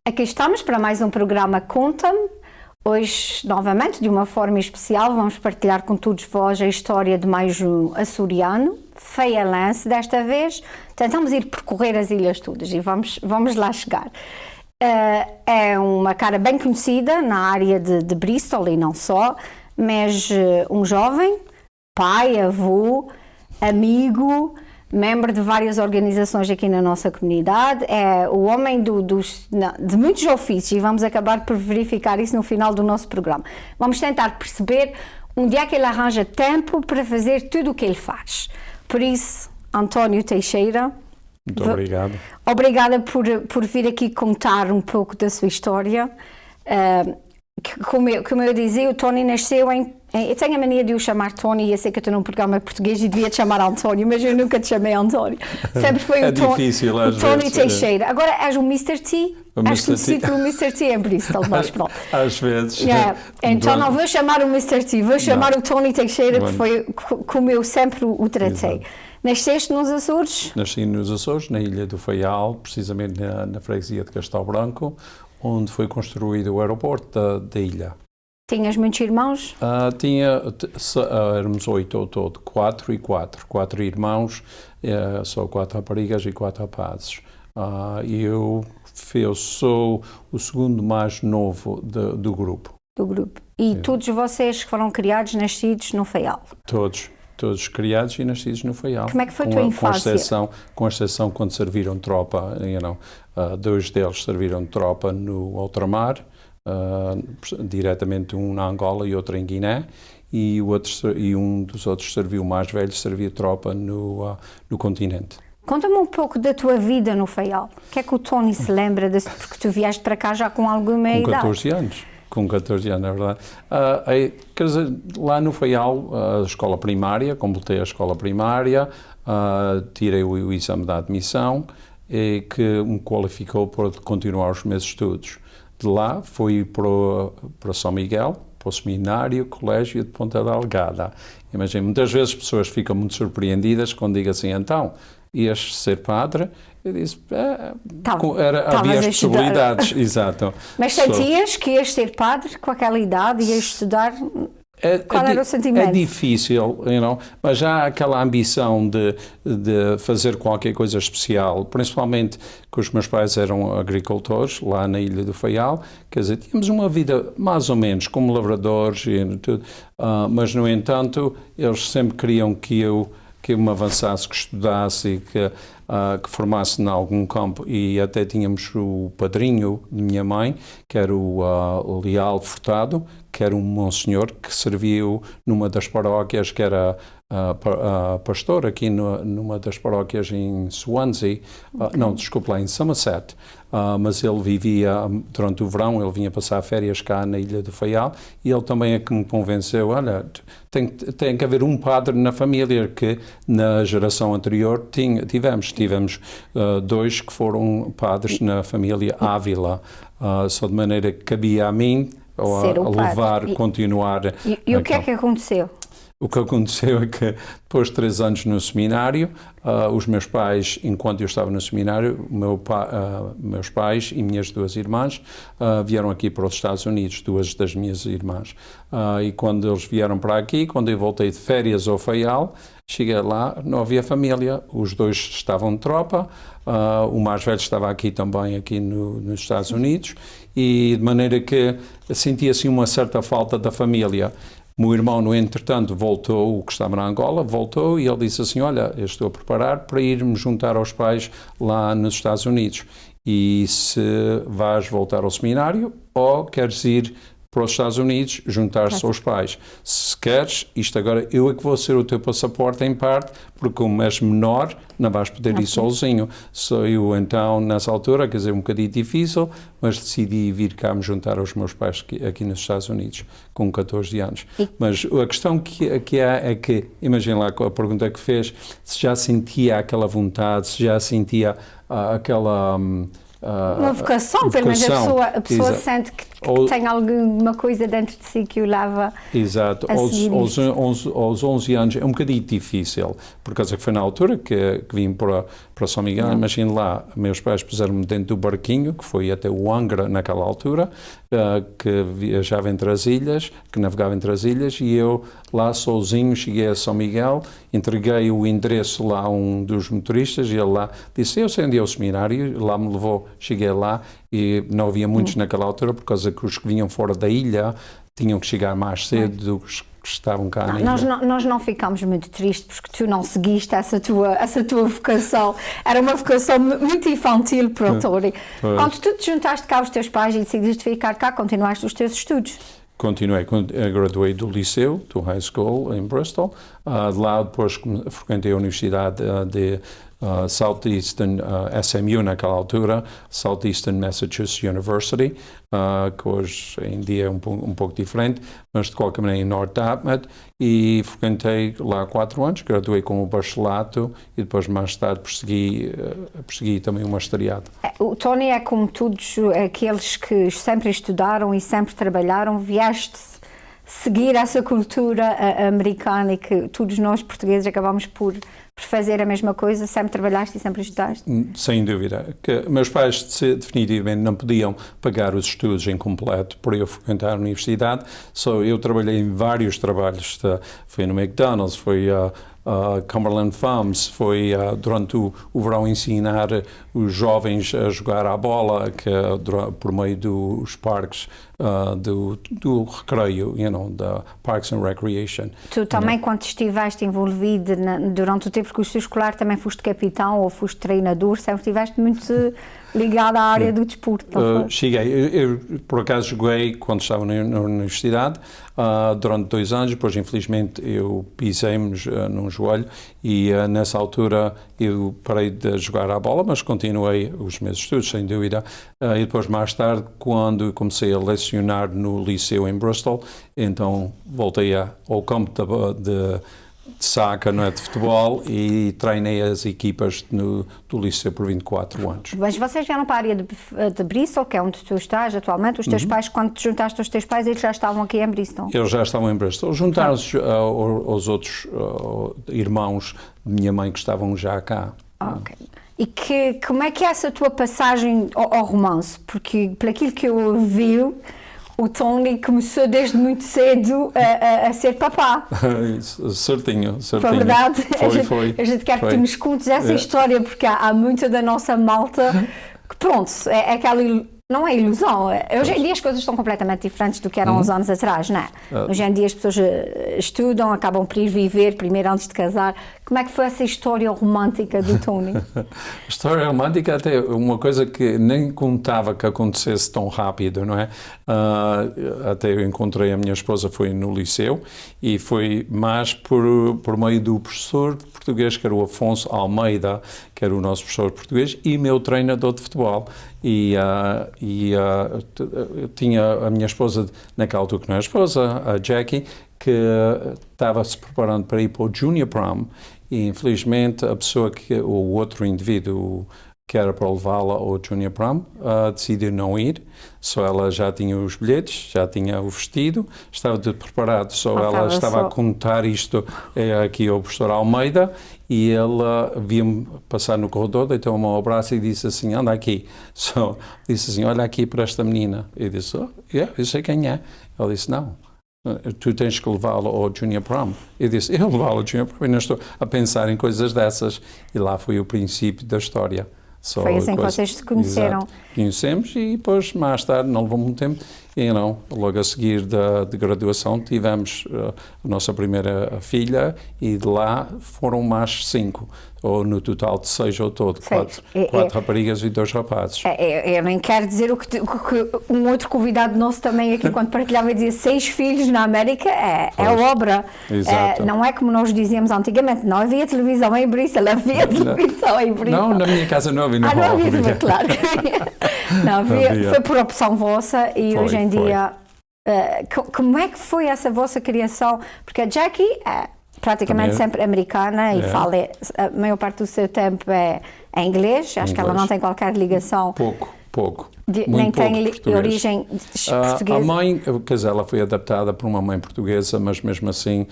Aqui estamos para mais um programa Conta-me. Hoje, novamente, de uma forma especial, vamos partilhar com todos vós a história de mais um açoriano, feialense. Desta vez, tentamos ir percorrer as ilhas todas e vamos lá chegar. É uma cara bem conhecida na área de Bristol e não só, mas um jovem, pai, avô, amigo, membro de várias organizações aqui na nossa comunidade, é o homem de muitos ofícios e vamos acabar por verificar isso no final do nosso programa. Vamos tentar perceber onde é que ele arranja tempo para fazer tudo o que ele faz. Por isso, António Teixeira, muito obrigado. Obrigada por vir aqui contar um pouco da sua história. Como eu dizia, o Tony nasceu eu tenho a mania de o chamar Tony, e eu sei que eu estou num programa português e devia te chamar António, mas eu nunca te chamei António. Sempre foi o Tony Teixeira. Agora és o Mr. T, és conhecido pelo Mr. T em Bristol, mas pronto. Às vezes. Yeah. Então não vou chamar o Mr. T, vou chamar o Tony Teixeira, que foi como eu sempre o tratei. Exato. Nasceste nos Açores? Nasci nos Açores, na Ilha do Faial, precisamente na freguesia de Castelo Branco, onde foi construído o aeroporto da ilha. Tinhas muitos irmãos? Éramos 8 ao todo, 4 e 4. 4 irmãos, só 4 raparigas e 4 rapazes. Eu sou o segundo mais novo do grupo. E todos vocês que foram criados, nascidos no Faial? Todos criados e nascidos no Faial. Como é que foi a tua infância? Com exceção quando serviram tropa, dois deles serviram tropa no ultramar, diretamente um na Angola e outro em Guiné, e um dos outros serviu, mais velho, servia tropa no continente. Conta-me um pouco da tua vida no Faial. O que é que o Tony se lembra disso? Porque tu vieste para cá já com alguma idade. Com 14 anos. Com 14 anos, é verdade. Quer dizer, lá no Faial, a escola primária, completei a escola primária, tirei o exame de admissão, que me qualificou para continuar os meus estudos. De lá fui para São Miguel, para o seminário, colégio de Ponta Delgada. Imagina, muitas vezes as pessoas ficam muito surpreendidas quando digo assim, então, ias ser padre? Eu disse, havia as possibilidades, exato. Mas sentias que ias ser padre com aquela idade, ias estudar? Qual era o sentimento? É difícil, mas já há aquela ambição de fazer qualquer coisa especial, principalmente que os meus pais eram agricultores lá na Ilha do Faial, quer dizer, tínhamos uma vida mais ou menos como lavradores e tudo, mas no entanto eles sempre queriam que eu me avançasse, que estudasse e que formasse em algum campo, e até tínhamos o padrinho de minha mãe, que era o Leal Furtado, que era um monsenhor que serviu numa das paróquias, que era pastor aqui numa das paróquias em Swansea, em Somerset, mas ele vivia, durante o verão, ele vinha passar férias cá na Ilha do Faial, e ele também é que me convenceu, olha, tem que haver um padre na família, que na geração anterior tivemos dois que foram padres na família Ávila, só de maneira que cabia a mim continuar. E o que é que aconteceu? O que aconteceu é que, depois de 3 anos no seminário, os meus pais, enquanto eu estava no seminário, meus pais e minhas 2 irmãs vieram aqui para os Estados Unidos, 2 das minhas irmãs. E quando eles vieram para aqui, quando eu voltei de férias ao Faial, cheguei lá, não havia família, os 2 estavam de tropa, o mais velho estava aqui também, aqui nos Estados Unidos, e de maneira que sentia-se uma certa falta da família. O meu irmão, no entretanto, voltou, o que estava na Angola, voltou, e ele disse assim, olha, eu estou a preparar para ir-me juntar aos pais lá nos Estados Unidos, e se vais voltar ao seminário ou queres ir para os Estados Unidos, juntar-se aos pais. Se queres, isto agora, eu é que vou ser o teu passaporte em parte, porque como és menor, não vais poder ir sozinho. Eu, então, nessa altura, quer dizer, um bocadinho difícil, mas decidi vir cá me juntar aos meus pais aqui nos Estados Unidos, com 14 anos. Mas a questão que há é que, imagina lá a pergunta que fez, se já sentia aquela vontade, se já sentia aquela uma vocação, pelo menos a pessoa sente que tem alguma coisa dentro de si que o leva exato. a seguir aos 11 anos é um bocadinho difícil, por causa que foi na altura que vim para São Miguel. Imagina lá, meus pais puseram-me dentro do barquinho, que foi até o Angra naquela altura, que viajava entre as ilhas, que navegava entre as ilhas, e eu lá sozinho cheguei a São Miguel, entreguei o endereço lá a um dos motoristas, e ele lá disse, eu sei onde é o seminário, lá me levou, cheguei lá, e não havia muitos naquela altura, por causa que os que vinham fora da ilha tinham que chegar mais cedo do que os que estavam cá na ilha. Nós não ficámos muito tristes porque tu não seguiste essa tua vocação. Era uma vocação muito infantil para o Tony. Quando tu te juntaste cá aos teus pais e decidiste ficar cá, continuaste os teus estudos? Continuei, graduei do liceu, do high school em Bristol. De lá depois frequentei a Universidade de Southeastern, SMU naquela altura, Southeastern Massachusetts University, que hoje em dia é um pouco diferente, mas de qualquer maneira em North Dartmouth, e frequentei lá 4 anos, graduei com o bacharelato e depois mais tarde persegui também o magisteriado. O Tony é como todos aqueles que sempre estudaram e sempre trabalharam, vieste seguir essa cultura americana e que todos nós portugueses acabamos por fazer a mesma coisa, sempre trabalhaste e sempre estudaste? Sem dúvida. Que meus pais definitivamente não podiam pagar os estudos em completo para eu frequentar a universidade, eu trabalhei em vários trabalhos, foi no McDonald's, foi Cumberland Farms, foi durante o verão ensinar os jovens a jogar à bola por meio dos parques do recreio, da Parks and Recreation. Tu também, quando estiveste envolvido durante o tempo curso escolar, também foste capitão ou foste treinador, sempre estiveste muito ligado à área do desporto. Cheguei, eu por acaso joguei quando estava na universidade durante 2 anos, depois infelizmente eu pisei-me num joelho e nessa altura eu parei de jogar à bola, mas continuei os meus estudos, sem dúvida. E depois mais tarde, quando comecei a lecionar no liceu em Bristol, então voltei ao campo de saca, não é, de futebol, e treinei as equipas do liceu por 24 anos. Mas vocês vieram para a área de Bristol, que é onde tu estás atualmente. Os teus pais, quando te juntaste aos teus pais, eles já estavam aqui em Bristol? Eles já estavam em Bristol. Juntaram-se aos outros irmãos de minha mãe que estavam já cá. Ok. E como é que é essa tua passagem ao romance? Porque, por aquilo que eu ouvi, o Tony começou desde muito cedo a ser papá. Certinho. Foi verdade? Foi. A gente quer que tu nos contes essa história, porque há muita da nossa malta que, pronto, é aquela... Não é ilusão. Hoje em dia as coisas estão completamente diferentes do que eram uns anos atrás, não é? Hoje em dia as pessoas estudam, acabam por ir viver primeiro antes de casar. Como é que foi essa história romântica do Tony? História romântica até uma coisa que nem contava que acontecesse tão rápido, não é? Até eu encontrei a minha esposa, foi no liceu, e foi mais por meio do professor de português, que era o Afonso Almeida, que era o nosso professor de português, e meu treinador de futebol. Eu tinha a minha esposa, naquela altura que não era esposa, a Jackie, que estava se preparando para ir para o Junior Prom, e infelizmente o outro indivíduo que era para levá-la ao Junior Prom decidiu não ir, só ela já tinha os bilhetes, já tinha o vestido, estava tudo preparado, só ela estava a contar isto aqui ao professor Almeida, e ele via-me passar no corredor, deitou-me ao braço e disse assim, anda aqui. Disse assim, olha aqui para esta menina. Eu disse, eu sei quem é. Ele disse, não, tu tens que levá-la ao Junior Prom. Eu disse, eu levá-la ao Junior Prom, e não estou a pensar em coisas dessas. E lá foi o princípio da história. Foi assim que vocês se conheceram. Exato. Conhecemos, e depois, mais tarde, não levou muito tempo, e logo a seguir de graduação tivemos a nossa primeira filha, e de lá foram mais 5, ou no total de 6 ao todo, 4 raparigas e 2 rapazes. Eu nem quero dizer o que um outro convidado nosso também aqui, quando partilhava, dizia 6 filhos na América, é obra. Não é como nós dizíamos antigamente, não havia televisão em Bristol, havia televisão em Bristol. Não, na minha casa não havia. Não havia, claro. Não havia, foi por opção vossa, e hoje em dia, como é que foi essa vossa criação? Porque a Jackie praticamente Também, sempre americana e fala, a maior parte do seu tempo é em inglês. Acho que ela não tem qualquer ligação. Pouco. Nem tem português. origem portuguesa. A mãe, quer dizer, ela foi adaptada por uma mãe portuguesa, mas mesmo assim,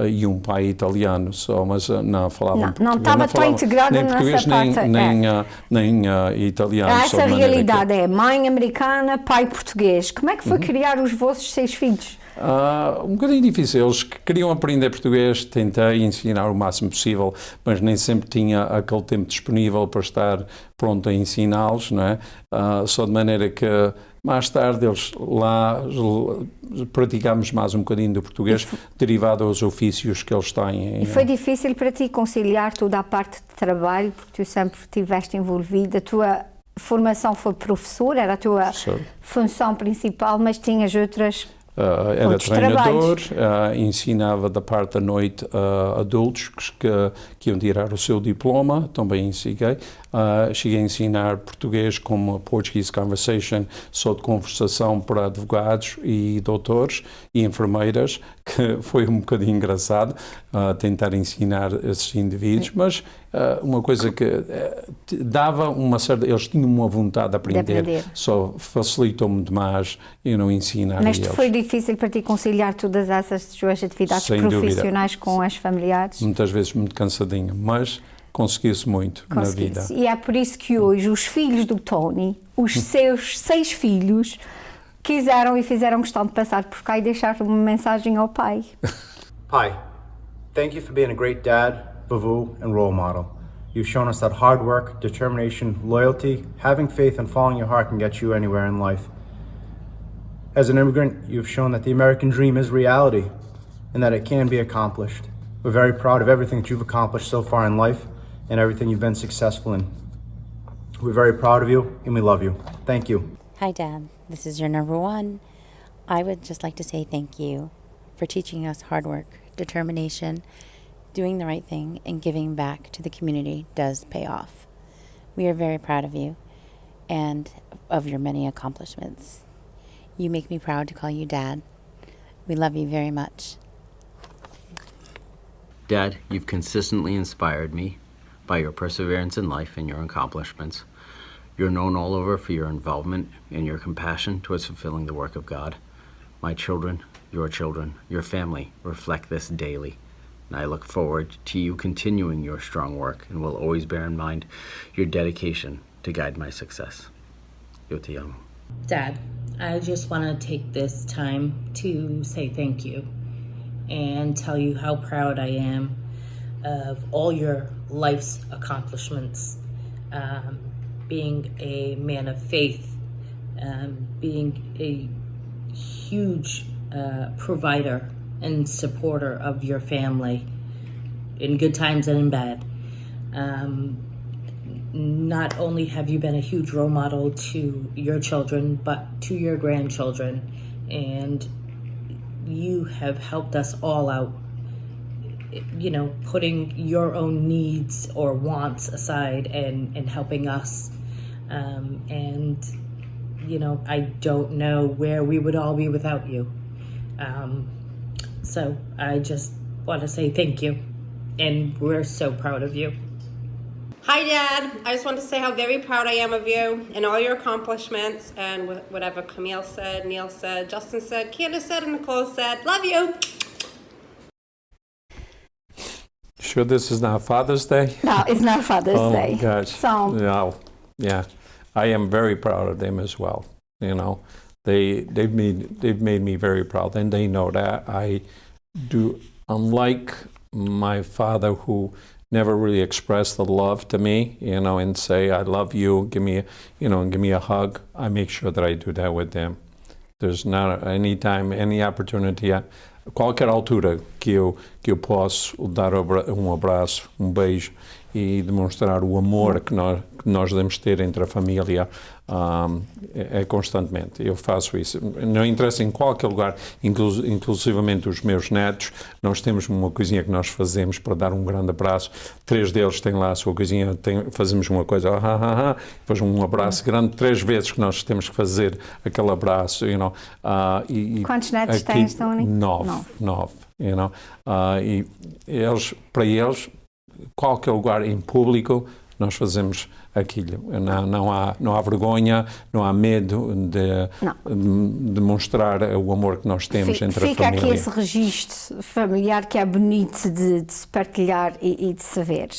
e um pai italiano só, mas não falava português. Não estava tão integrada nem português, nessa parte. nem italiano. Essa realidade é mãe americana, pai português. Como é que foi criar os vossos 6 filhos? Um bocadinho difícil. Eles queriam aprender português, tentei ensinar o máximo possível, mas nem sempre tinha aquele tempo disponível para estar pronto a ensiná-los, não é? Só de maneira que mais tarde eles lá praticámos mais um bocadinho do português, derivado aos ofícios que eles têm. E foi difícil para ti conciliar toda a parte de trabalho, porque tu sempre estiveste envolvida, a tua formação foi professora, era a tua função principal, mas tinhas outras... Era treinador, ensinava da parte da noite adultos que iam tirar o seu diploma, também ensinei. Cheguei a ensinar português como Portuguese Conversation, só de conversação para advogados e doutores e enfermeiras, que foi um bocadinho engraçado tentar ensinar esses indivíduos, mas uma coisa que dava uma certa... Eles tinham uma vontade de aprender. Só facilitou-me demais eu não ensinar Mas eles. Foi difícil para ti conciliar todas essas suas atividades profissionais com as familiares? Muitas vezes muito cansadinho, mas consegui-se muito na vida. E é por isso que hoje os filhos do Tony, os seus 6 filhos, quiseram e fizeram questão de passar por cá e deixar uma mensagem ao pai. Hi, thank you for being a great dad, vovoo, and role model. You've shown us that hard work, determination, loyalty, having faith and following your heart can get you anywhere in life. As an immigrant, you've shown that the American dream is reality and that it can be accomplished. We're very proud of everything that you've accomplished so far in life and everything you've been successful in. We're very proud of you and we love you. Thank you. Hi, Dad. This is your number 1. I would just like to say thank you for teaching us hard work, determination, doing the right thing, and giving back to the community does pay off. We are very proud of you and of your many accomplishments. You make me proud to call you Dad. We love you very much. Dad, you've consistently inspired me by your perseverance in life and your accomplishments. You're known all over for your involvement and your compassion towards fulfilling the work of God. My children, your family reflect this daily. And I look forward to you continuing your strong work and will always bear in mind your dedication to guide my success. Yo te amo. Dad, I just want to take this time to say thank you and tell you how proud I am of all your life's accomplishments, being a man of faith, being a huge provider and supporter of your family in good times and in bad. Not only have you been a huge role model to your children, but to your grandchildren, and you have helped us all out, you know, putting your own needs or wants aside and helping us. And, you know, I don't know where we would all be without you. So I just want to say thank you, and we're so proud of you. Hi, Dad. I just want to say how very proud I am of you and all your accomplishments and whatever Camille said, Neil said, Justin said, Candace said, and Nicole said. Love you. Sure this is not Father's Day? No, it's not Father's Day. Oh, gosh. So, no. Yeah. I am very proud of them as well. You know, they've made me very proud, and they know that. I do, unlike my father, who never really expressed the love to me, you know, and say, I love you, give me a hug. I make sure that I do that with them. There's not any time, any opportunity, a qualquer altura que eu posso dar um abraço, um beijo e demonstrar o amor que nós devemos ter entre a família, é constantemente. Eu faço isso. Não interessa em qualquer lugar, inclusivamente os meus netos, nós temos uma coisinha que nós fazemos para dar um grande abraço. 3 deles têm lá a sua coisinha, fazemos uma coisa, depois um abraço grande, 3 vezes que nós temos que fazer aquele abraço. You know, quantos netos tens, Tony? 9. you know? E para eles, qualquer lugar em público, nós fazemos aquilo. Não há vergonha, não há medo de mostrar o amor que nós temos entre a família. Fica aqui esse registro familiar que é bonito de se partilhar e de saber.